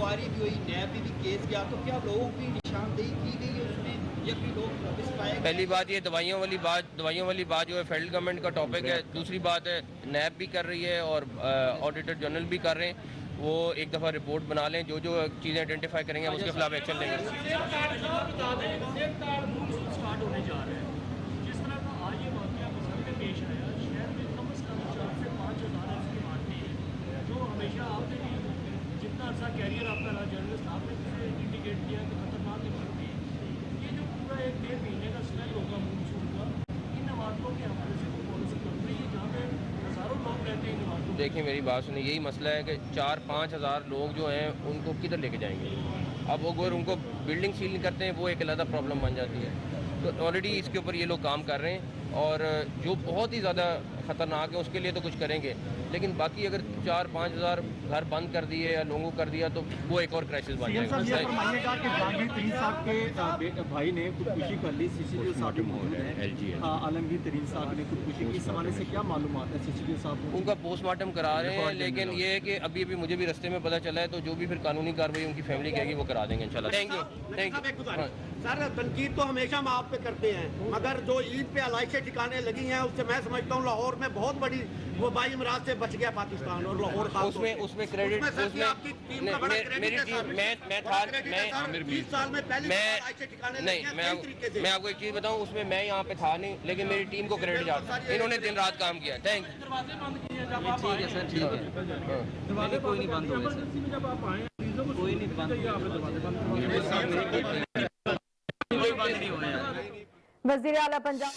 Inquiry भी हुई, नैब भी केस किया, तो क्या लोगों की निशानदेही की गई है उसमें या कोई लोग पहली बात ये दवाइयों वाली बात जो है फेडरल गवर्नमेंट का टॉपिक है। दूसरी बात है नैब भी कर रही है और ऑडिटर जनरल भी कर रहे हैं। वो एक दफ़ा रिपोर्ट बना लें, जो जो चीज़ें आइडेंटिफाई करेंगे हम उसके खिलाफ एक्शन लेंगे। स्टार्ट होने जा रहे हैं। जिस तरह का आज ये वाक़या मसले में पेश आया, शहर में कम से कम 4 से 5,000 इसकी मारती है, जो हमेशा आपने भी जितना अर्सा कैरियर आपका रहा जर्नलिस्ट, आपने जिसे इंडिकेट किया कि खतरनाक इमारतें हैं। ये जो पूरा 1-1.5 महीने का स्मेल होगा मानसून का, इन इमारतों के हवाले से कोई पॉलिसी बन रही है जहाँ पे हज़ारों लोग रहते हैं इन इमारतों। देखिए मेरी बात सुनिए, यही मसला है कि 4-5 हज़ार लोग जो हैं उनको किधर लेके जाएंगे। अब अगर उनको बिल्डिंग सील नहीं करते हैं वो एक अलग प्रॉब्लम बन जाती है। तो ऑलरेडी इसके ऊपर ये लोग काम कर रहे हैं और जो बहुत ही ज़्यादा ख़तरनाक है उसके लिए तो कुछ करेंगे, लेकिन बाकी अगर 4-5 हज़ार घर बंद कर दिए या लोगों कर दिया तो वो एक और क्राइसिस बन जाएगा। ये फरमाइएगा कि जहांगीर तरीन साहब के भाई ने खुदकुशी कर ली, सीसीटीवी साहब मौजूद है, आलमगीर तरीन साहब ने खुदकुशी की, इस हवाले से क्या मालूमात है? सीसीटीवी साहब उनका पोस्टमार्टम करा रहे हैं, लेकिन ये है कि अभी मुझे भी रास्ते में पता चला है, तो जो भी फिर कानूनी कार्रवाई उनकी फैमिली कहेगी वो करा देंगे इंशाल्लाह। Thank you. सर तनकीद तो हमेशा हम आप पे करते हैं, मगर जो ईद पे अलाइशें ठिकाने लगी हैं उससे मैं समझता हूँ लाहौर में बहुत बड़ी वबाई अमराज से बच गया पाकिस्तान और लाहौर का उसमें क्रेडिट मैं 20 साल में पहली मैं आपको एक चीज़ बताऊँ, उसमें मैं यहाँ पे था नहीं, लेकिन मेरी टीम को क्रेडिट जाता है, इन्होंने दिन रात काम किया। Thank you. ठीक है सर, ठीक है। दरवाजे कोई नहीं बंद हुए सर, कोई नहीं बंद, कोई बंद नहीं हुए। वज़ीर आला पंजाब